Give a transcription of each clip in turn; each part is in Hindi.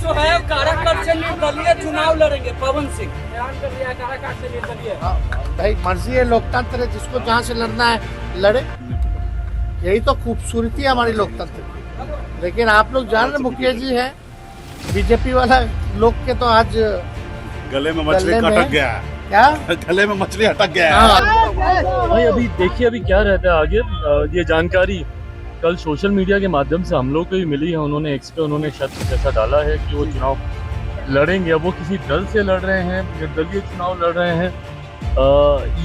जो है काराकाट से निर्दलीय चुनाव लड़ेंगे पवन सिंह। ऐलान कर दिया है काराकाट से निर्दलीय। भाई मर्जी है, लोकतंत्र है, जिसको जहाँ से लड़ना है लड़े। यही तो खूबसूरती है हमारी लोकतंत्र की। लेकिन आप लोग जान रहे मुखिया जी है बीजेपी वाला लोग के तो आज गले में मछली अटक गया है। क्या गले में मछली अटक गया है। भाई अभी देखिए अभी क्या रहता है आगे। ये जानकारी कल सोशल मीडिया के माध्यम से हम लोग को भी मिली है। उन्होंने एक्स पे उन्होंने शर्त जैसा डाला है कि वो चुनाव लड़ेंगे। अब वो किसी दल से लड़ रहे हैं, निर्दलीय चुनाव लड़ रहे हैं,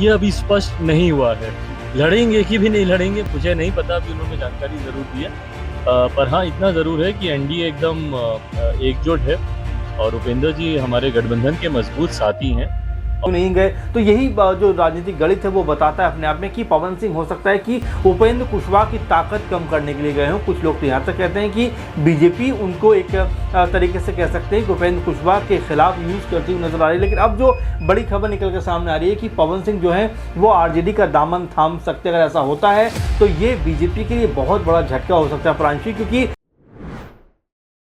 ये अभी स्पष्ट नहीं हुआ है। लड़ेंगे कि भी नहीं लड़ेंगे मुझे नहीं पता, अभी उन्होंने जानकारी ज़रूर दी है। पर हाँ इतना ज़रूर है कि एनडीए एकदम एकजुट है और उपेंद्र जी हमारे गठबंधन के मजबूत साथी हैं। नहीं गए तो यही जो राजनीतिक गणित है वो बताता है अपने आप में कि पवन सिंह हो सकता है कि उपेंद्र कुशवाहा की ताकत कम करने के लिए गए हों। कुछ लोग तो यहाँ तक कहते हैं कि बीजेपी उनको एक तरीके से कह सकते हैं कि उपेंद्र कुशवाहा के खिलाफ यूज़ करती हुई नजर आ रही है। लेकिन अब जो बड़ी खबर निकल कर सामने आ रही है कि पवन सिंह जो है वो आरजेडी का दामन थाम सकते। अगर ऐसा होता है तो ये बीजेपी के लिए बहुत बड़ा झटका हो सकता है प्रांशी, क्योंकि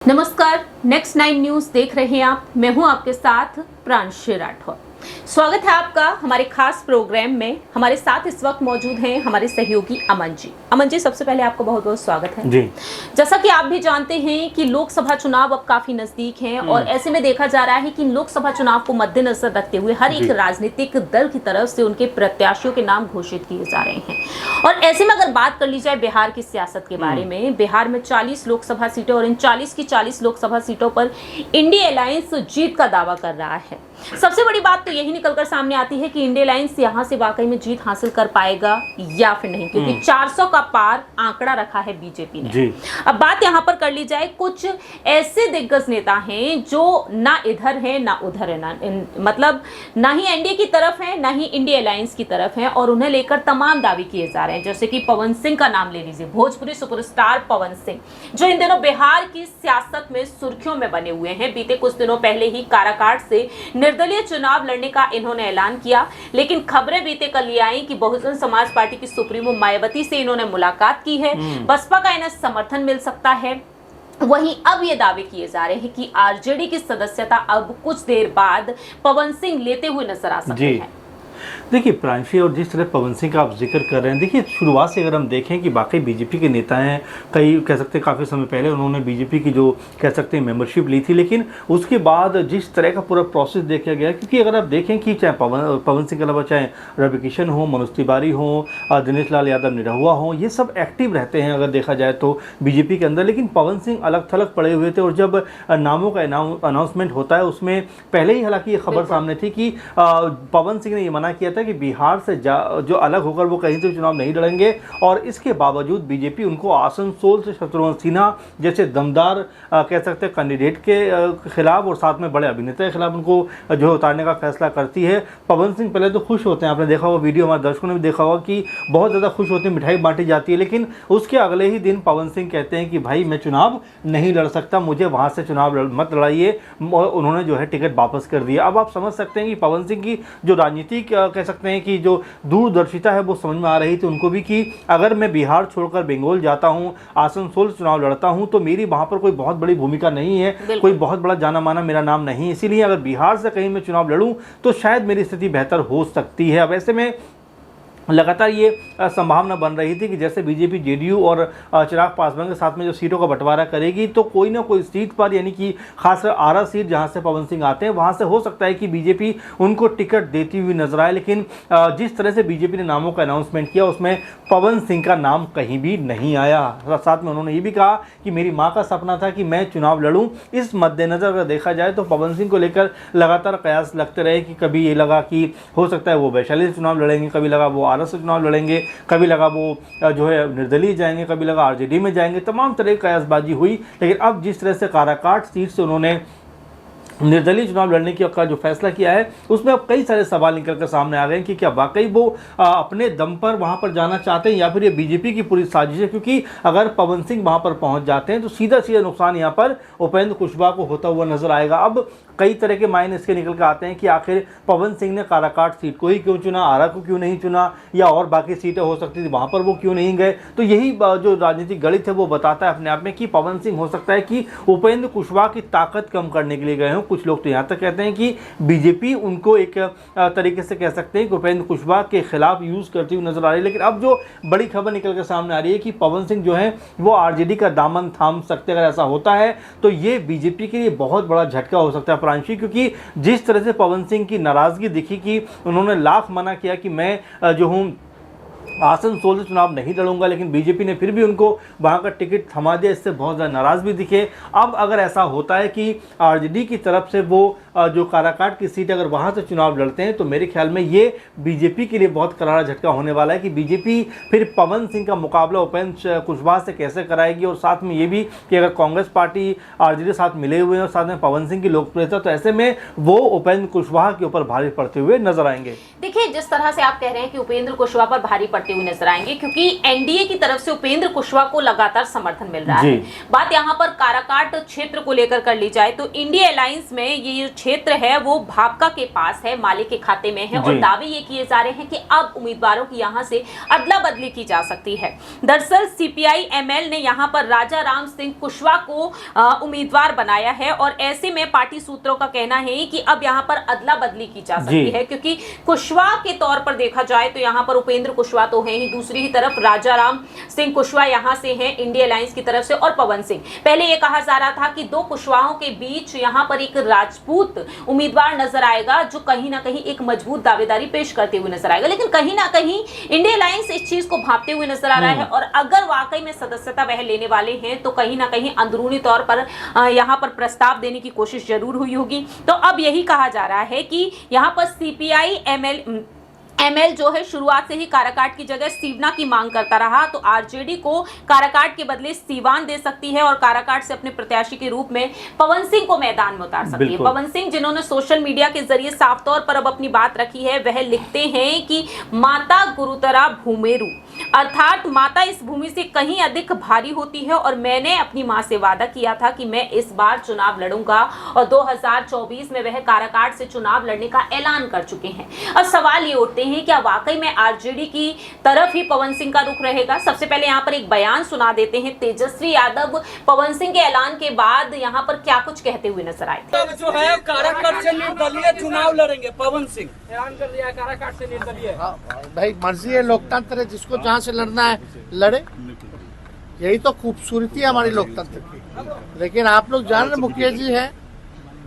नमस्कार, नेक्स्ट 9 न्यूज देख रहे हैं आप। मैं हूं आपके साथ प्रांशी राठौर। स्वागत है आपका हमारे खास प्रोग्राम में। हमारे साथ इस वक्त मौजूद हैं हमारे सहयोगी अमन जी। अमन जी, सबसे पहले आपको बहुत बहुत स्वागत है जी। जैसा कि आप भी जानते हैं कि लोकसभा चुनाव अब काफी नजदीक हैं और ऐसे में देखा जा रहा है कि लोकसभा चुनाव को मद्देनजर रखते हुए हर एक राजनीतिक दल की तरफ से उनके प्रत्याशियों के नाम घोषित किए जा रहे हैं। और ऐसे में अगर बात कर ली जाए बिहार की सियासत के बारे में, बिहार में 40 लोकसभा सीटें और इन 40 की 40 लोकसभा सीटों पर इंडिया अलायंस जीत का दावा कर रहा है। सबसे बड़ी बात तो यही निकलकर सामने आती है कि इंडिया अलायंस यहां से वाकई में जीत हासिल कर पाएगा या फिर नहीं, क्योंकि 400 का पार आंकड़ा रखा है बीजेपी ने जी। अब बात यहां पर कर ली जाए, कुछ ऐसे दिग्गज नेता हैं जो ना इधर हैं ना उधर है, मतलब ना ही एनडीए की तरफ है ना ही इंडिया अलायंस की तरफ है, और उन्हें लेकर तमाम दावे किए जा रहे हैं। जैसे कि पवन सिंह का नाम ले लीजिए, भोजपुरी सुपरस्टार पवन सिंह, जो इन दिनों बिहार की सियासत में सुर्खियों में बने हुए हैं। बीते कुछ दिनों पहले ही काराकाट से निर्दलीय चुनाव लड़ने का इन्होंने ऐलान किया, लेकिन खबरें बीते कल ये आई कि बहुजन समाज पार्टी की सुप्रीमो मायावती से इन्होंने मुलाकात की है। बसपा का इन्हें समर्थन मिल सकता है। वहीं अब ये दावे किए जा रहे हैं कि आरजेडी की सदस्यता अब कुछ देर बाद पवन सिंह लेते हुए नजर आ सकते हैं। देखिए प्रांशी, और जिस तरह पवन सिंह का आप जिक्र कर रहे हैं, देखिए शुरुआत से अगर हम देखें कि वाकई बीजेपी के नेता हैं, कई कह सकते हैं काफ़ी समय पहले उन्होंने बीजेपी की जो कह सकते हैं मेंबरशिप ली थी, लेकिन उसके बाद जिस तरह का पूरा प्रोसेस देखा गया, क्योंकि अगर आप देखें कि चाहे पवन सिंह के अलावा चाहे रवि किशन हो, मनोज तिवारी हो, दिनेश लाल यादव निरहुआ हो, ये सब एक्टिव रहते हैं अगर देखा जाए तो बीजेपी के अंदर। लेकिन पवन सिंह अलग थलग पड़े हुए थे, और जब नामों का अनाउंसमेंट होता है उसमें पहले ही हालांकि ये खबर सामने थी कि पवन सिंह ने ये मना किया था कि बिहार से जो अलग होकर वो कहीं से चुनाव नहीं लड़ेंगे, और इसके बावजूद बीजेपी उनको आसनसोल से शत्रुघ्न सिन्हा जैसे दमदार कह सकते हैं कैंडिडेट के खिलाफ और साथ में बड़े अभिनेता के खिलाफ उनको जो उतारने का फैसला करती है। पवन सिंह पहले तो खुश होते हैं, आपने देखा होगा वीडियो, हमारे दर्शकों ने भी देखा होगा कि बहुत ज़्यादा खुश होते हैं, मिठाई बांटी जाती है। लेकिन उसके अगले ही दिन पवन सिंह कहते हैं कि भाई मैं चुनाव नहीं लड़ सकता, मुझे वहाँ से चुनाव मत लड़ाइए। उन्होंने जो है टिकट वापस कर दिया। अब आप समझ सकते हैं कि पवन सिंह की जो राजनीतिक कह सकते हैं कि जो दूरदर्शिता है वो समझ में आ रही थी उनको भी कि अगर मैं बिहार छोड़कर बंगाल जाता हूं, आसनसोल चुनाव लड़ता हूं, तो मेरी वहां पर कोई बहुत बड़ी भूमिका नहीं है, कोई बहुत बड़ा जाना माना मेरा नाम नहीं। इसीलिए अगर बिहार से कहीं मैं चुनाव लड़ूं तो शायद मेरी स्थिति बेहतर हो सकती है। अब ऐसे में लगातार ये संभावना बन रही थी कि जैसे बीजेपी जेडीयू और चिराग पासवान के साथ में जो सीटों का बंटवारा करेगी तो कोई ना कोई सीट पर, यानी कि खासकर आरा सीट जहां से पवन सिंह आते हैं, वहां से हो सकता है कि बीजेपी उनको टिकट देती हुई नजर आए। लेकिन जिस तरह से बीजेपी ने नामों का अनाउंसमेंट किया उसमें पवन सिंह का नाम कहीं भी नहीं आया। साथ में उन्होंने ये भी कहा कि मेरी माँ का सपना था कि मैं चुनाव लड़ूँ। इस मद्देनज़र अगर देखा जाए तो पवन सिंह को लेकर लगातार कयास लगते रहे कि कभी ये लगा कि हो सकता है वो वैशाली से चुनाव लड़ेंगे, कभी लगा वो से चुनाव लड़ेंगे, कभी लगा वो जो है निर्दलीय जाएंगे, कभी लगा आरजेडी में जाएंगे, तमाम तरह की कयासबाजी हुई। लेकिन अब जिस तरह से काराकाट सीट से उन्होंने निर्दलीय चुनाव लड़ने का जो फैसला किया है, उसमें अब कई सारे सवाल निकलकर सामने आ गए हैं कि क्या वाकई वो अपने दम पर वहां पर जाना चाहते हैं या फिर ये बीजेपी की पूरी साजिश है। क्योंकि अगर पवन सिंह वहां पर पहुंच जाते हैं तो सीधा सीधा नुकसान यहां पर उपेंद्र कुशवाहा को होता हुआ नजर आएगा। अब कई तरह के मायने इसके निकल कर आते हैं कि आखिर पवन सिंह ने काराकाट सीट को ही क्यों चुना, आरा को क्यों नहीं चुना, या और बाकी सीटें हो सकती थी वहां पर वो क्यों नहीं गए। तो यही जो राजनीतिक गणित है वो बताता है अपने आप में कि पवन सिंह हो सकता है कि उपेंद्र कुशवाहा की ताकत कम करने के लिए गए हों। कुछ लोग तो यहाँ तक कहते हैं कि बीजेपी उनको एक तरीके से कह सकते हैं कि उपेंद्र कुशवाहा के खिलाफ यूज करती हुई नजर आ रही है। लेकिन अब जो बड़ी खबर निकल कर सामने आ रही है कि पवन सिंह जो है वो आरजेडी का दामन थाम सकते हैं। अगर ऐसा होता है तो ये बीजेपी के लिए बहुत बड़ा झटका हो सकता है प्रांशी, क्योंकि जिस तरह से पवन सिंह की नाराजगी दिखी कि उन्होंने लाख मना किया कि मैं जो हूँ आसनसोल से चुनाव नहीं लड़ूंगा, लेकिन बीजेपी ने फिर भी उनको वहां का टिकट थमा दिया। इससे बहुत ज़्यादा नाराज भी दिखे। अब अगर ऐसा होता है कि आरजेडी की तरफ से वो जो काराकाट की सीट अगर वहां से चुनाव लड़ते हैं तो मेरे ख्याल में ये बीजेपी के लिए बहुत करारा झटका होने वाला है कि बीजेपी फिर पवन सिंह का मुकाबला उपेंद्र कुशवाहा से कैसे कराएगी। और साथ में ये भी कि अगर कांग्रेस पार्टी आरजेडी के साथ मिले हुए हैं और साथ में पवन सिंह की लोकप्रियता, तो ऐसे में वो उपेंद्र कुशवाहा के ऊपर भारी पड़ते हुए नजर आएंगे। देखिए, जिस तरह से आप कह रहे हैं कि उपेंद्र कुशवाहा पर भारी पड़ते हुए नजर आएंगे, क्योंकि एनडीए की तरफ से उपेंद्र कुशवाहा को लगातार समर्थन मिल रहा है। बात यहाँ पर काराकाट क्षेत्र को लेकर कर ली जाए तो इंडिया अलायंस में ये क्षेत्र है वो भापका के पास है, मालिक के खाते में है, और दावे ये किए जा रहे हैं कि अब उम्मीदवारों की यहाँ से अदला बदली की जा सकती है। दरअसल सीपीआई एमएल ने यहाँ पर राजा राम सिंह कुशवाहा को उम्मीदवार बनाया है, और ऐसे में पार्टी सूत्रों का कहना है कि अब यहाँ पर अदला बदली की जा सकती है, क्योंकि कुशवाहा के तौर पर देखा जाए तो यहाँ पर उपेंद्र कुशवाहा तो है ही, दूसरी ही तरफ राजा राम सिंह कुशवाहा यहाँ से हैं इंडिया अलायंस की तरफ से, और पवन सिंह। पहले ये कहा जा रहा था कि दो कुशवाहों के बीच यहाँ पर एक राजपूत उम्मीदवार नजर आएगा जो कहीं ना कहीं एक मजबूत दावेदारी पेश करते हुए नजर आएगा, लेकिन कहीं ना कहीं इंडिया अलायंस इस चीज को भांपते हुए नजर आ रहा है। और अगर वाकई में सदस्यता वह लेने वाले हैं तो कहीं ना कहीं अंदरूनी तौर पर यहाँ पर प्रस्ताव देने की कोशिश जरूर हुई होगी। तो अब यही कहा जा रहा है कि यहाँ पर सीपीआई एमएल जो है शुरुआत से ही काराकाट की जगह सीवना की मांग करता रहा, तो आरजेडी को काराकाट के बदले सीवान दे सकती है और काराकाट से अपने प्रत्याशी के रूप में पवन सिंह को मैदान में उतार सकती है। पवन सिंह जिन्होंने सोशल मीडिया के जरिए साफ तौर पर अब अपनी बात रखी है, वह लिखते हैं कि माता गुरुतरा भूमेरु, अर्थात माता इस भूमि से कहीं अधिक भारी होती है, और मैंने अपनी मां से वादा किया था कि मैं इस बार चुनाव लड़ूंगा, और 2024 में वह काराकाट से चुनाव लड़ने का ऐलान कर चुके हैं। अब सवाल ये उठते हैं क्या वाकई में आरजेडी की तरफ ही पवन सिंह का रुख रहेगा। सबसे पहले यहाँ पर एक बयान सुना देते हैं। तेजस्वी यादव पवन सिंह के ऐलान के बाद यहाँ पर क्या कुछ कहते हुए नजर आए थे। जो है काराकाट से निर्दलीय चुनाव लड़ेंगे पवन सिंह, ऐलान कर दिया काराकाट से निर्दलीय। भाई मर्जी है, लोकतंत्र है, जिसको जहाँ से लड़ना है लड़े, यही तो खूबसूरती है हमारी लोकतंत्र की। लेकिन आप लोग जान रहे मुखिया जी है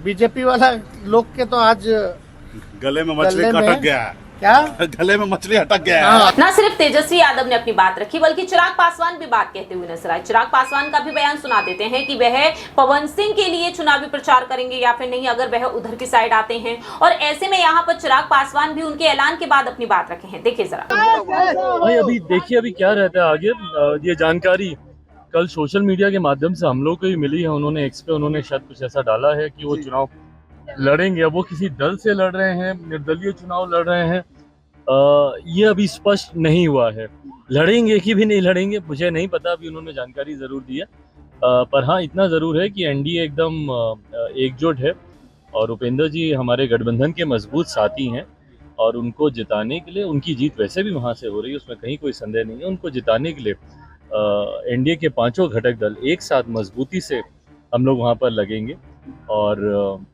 बीजेपी वाला लोग के तो आज गले में मछली अटक गया। क्या गले में मछली अटक गया। न सिर्फ तेजस्वी यादव ने अपनी बात रखी बल्कि चिराग पासवान भी बात कहते हुए नजर आए। चिराग पासवान का भी बयान सुना देते हैं कि वह पवन सिंह के लिए चुनावी प्रचार करेंगे या फिर नहीं, अगर वह उधर की साइड आते हैं। और ऐसे में यहाँ पर चिराग पासवान भी उनके ऐलान के बाद अपनी बात रखे हैं। देखिए जरा। भाई अभी देखिए अभी क्या रहता है आगे। ये जानकारी कल सोशल मीडिया के माध्यम से हम लोग को भी मिली है। उन्होंने एक्स पे उन्होंने शायद कुछ ऐसा डाला है कि वो चुनाव लड़ेंगे। अब वो किसी दल से लड़ रहे हैं, निर्दलीय चुनाव लड़ रहे हैं, ये अभी स्पष्ट नहीं हुआ है। लड़ेंगे कि भी नहीं लड़ेंगे मुझे नहीं पता, अभी उन्होंने जानकारी ज़रूर दी है। पर हाँ इतना ज़रूर है कि एनडीए एकदम एकजुट है और उपेंद्र जी हमारे गठबंधन के मजबूत साथी हैं, और उनको जिताने के लिए, उनकी जीत वैसे भी वहाँ से हो रही है, उसमें कहीं कोई संदेह नहीं है। उनको जिताने के लिए एनडीए के पांचों घटक दल एक साथ मजबूती से हम लोग वहाँ पर लगेंगे, और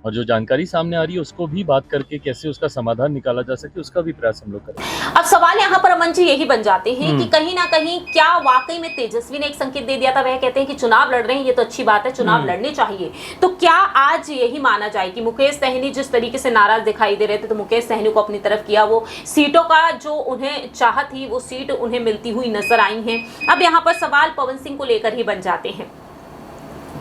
जो जानकारी सामने आ रही है उसको भी बात करके कैसे उसका समाधान निकाला जा सके उसका भी प्रयास हम लोग करेंगे। अब सवाल यहाँ पर अमन जी यही बन जाते हैं कि कहीं ना कहीं क्या वाकई में तेजस्वी ने एक संकेत दे दिया था। वह कहते हैं कि चुनाव लड़ रहे हैं, ये तो अच्छी बात है, चुनाव लड़ने चाहिए। तो क्या आज यही माना जाए कि मुकेश सहनी जिस तरीके से नाराज दिखाई दे रहे थे, तो मुकेश सहनी को अपनी तरफ किया, वो सीटों का जो उन्हें चाहत थी वो सीट उन्हें मिलती हुई नजर आई है। अब यहाँ पर सवाल पवन सिंह को लेकर ही बन जाते हैं।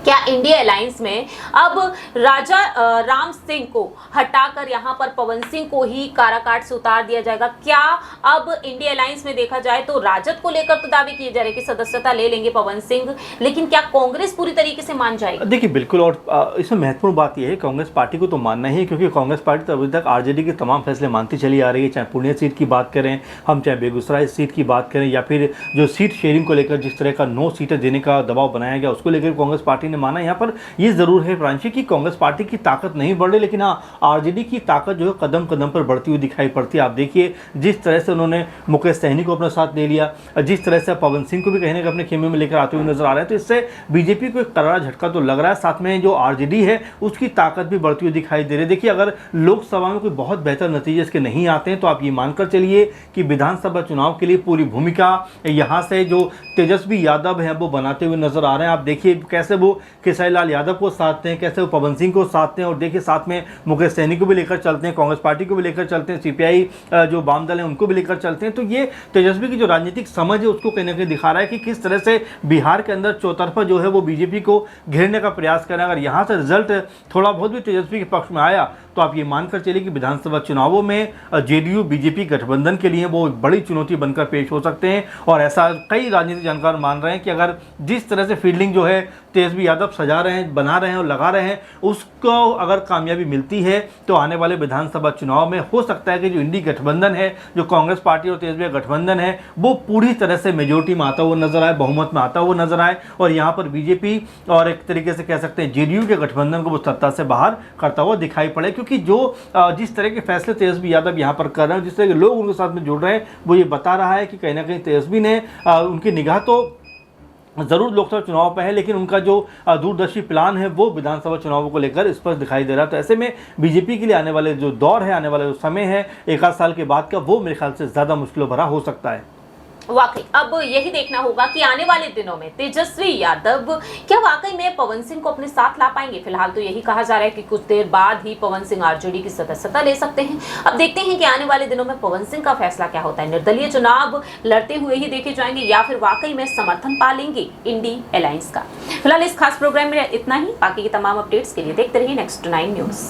क्या इंडिया अलायंस में अब राजा राम सिंह को हटाकर यहां पर पवन सिंह को ही काराकाट से उतार दिया जाएगा? क्या अब इंडिया अलायंस में देखा जाए तो राजद को लेकर तो दावे किए जा रहे कि सदस्यता ले लेंगे पवन सिंह, लेकिन क्या कांग्रेस पूरी तरीके से मान जाएगी? देखिए बिल्कुल, और इसमें महत्वपूर्ण बात यह है कांग्रेस पार्टी को तो मानना ही है, क्योंकि कांग्रेस पार्टी तो अभी तक आरजेडी के तमाम फैसले मानती चली आ रही है। चाहे पुणे सीट की बात करें हम, चाहे बेगूसराय सीट की बात करें, या फिर जो सीट शेयरिंग को लेकर जिस तरह का 9 सीटें देने का दबाव बनाया गया उसको लेकर कांग्रेस पार्टी ने माना। यहाँ पर ये जरूर है प्रांशी कि कांग्रेस पार्टी की ताकत नहीं बढ़ रही, लेकिन हाँ आरजेडी की ताकत जो है कदम कदम पर बढ़ती हुई दिखाई पड़ती है। आप देखिए जिस तरह से उन्होंने मुकेश सहनी को अपना साथ ले लिया, जिस तरह से पवन सिंह को भी कहीं ना कहीं अपने खेमे में लेकर आते हुए नजर आ रहे हैं, तो इससे बीजेपी को एक करारा झटका तो लग रहा है। साथ में जो आरजेडी है उसकी ताकत भी बढ़ती हुई दिखाई दे रही है। देखिए अगर लोकसभा में कोई बहुत बेहतर नतीजे इसके नहीं आते हैं तो आप ये मानकर चलिए कि विधानसभा चुनाव के लिए पूरी भूमिका यहाँ से जो तेजस्वी यादव है वो बनाते हुए नजर आ रहे हैं। आप देखिए कैसे वो केसरी लाल यादव को साधते हैं, कैसे वो पवन सिंह को साधते हैं, और देखिए साथ में मुकेश सहनी को भी लेकर चलते हैं, कांग्रेस पार्टी को भी लेकर चलते हैं, सीपीआई जो वाम दल है उनको भी लेकर चलते हैं। तो ये तेजस्वी की जो राजनीतिक समझ है उसको कहीं ना कहीं दिखा रहा है कि किस तरह से बिहार के अंदर चौतरफा जो है वो बीजेपी को घेरने का प्रयास कर रहा है। अगर यहाँ से रिजल्ट थोड़ा बहुत भी तेजस्वी के पक्ष में आया तो आप ये मानकर चलिए कि विधानसभा चुनावों में जेडीयू बीजेपी गठबंधन के लिए वो बड़ी चुनौती बनकर पेश हो सकते हैं। और ऐसा कई राजनीतिक जानकार मान रहे हैं कि अगर जिस तरह से फील्डिंग जो है तेजस्वी यादव सजा रहे हैं, बना रहे हैं और लगा रहे हैं, उसको अगर कामयाबी मिलती है तो आने वाले विधानसभा चुनाव में हो सकता है कि जो इंडी गठबंधन है, जो कांग्रेस पार्टी और तेजस्वी गठबंधन है, वो पूरी तरह से मेजोरिटी में आता हुआ नजर आए, बहुमत में आता हुआ नजर आए, और यहाँ पर बीजेपी और एक तरीके से कह सकते हैं जेडीयू के गठबंधन को वो सत्ता से बाहर करता हुआ दिखाई पड़े। क्योंकि जो जिस तरह के फैसले तेजस्वी यादव यहाँ पर कर रहे हैं, जिस तरह के लोग उनके साथ में जुड़ रहे हैं, वो ये बता रहा है कि कहीं ना कहीं तेजस्वी ने उनकी निगाह तो जरूर लोकसभा चुनाव पर है, लेकिन उनका जो दूरदर्शी प्लान है वो विधानसभा चुनावों को लेकर स्पष्ट दिखाई दे रहा है। तो ऐसे में बीजेपी के लिए आने वाले जो दौर है, आने वाला जो समय है 1 साल के बाद का, वो मेरे ख्याल से ज़्यादा मुश्किल भरा हो सकता है। वाकई अब यही देखना होगा कि आने वाले दिनों में तेजस्वी यादव क्या वाकई में पवन सिंह को अपने साथ ला पाएंगे। फिलहाल तो यही कहा जा रहा है कि कुछ देर बाद ही पवन सिंह आरजेडी की सदस्यता ले सकते हैं। अब देखते हैं कि आने वाले दिनों में पवन सिंह का फैसला क्या होता है। निर्दलीय चुनाव लड़ते हुए ही देखे जाएंगे या फिर वाकई में समर्थन पा लेंगे इंडी अलायंस का। फिलहाल इस खास प्रोग्राम में इतना ही। बाकी की तमाम अपडेट्स के लिए देखते रहिए नेक्स्ट 9 न्यूज।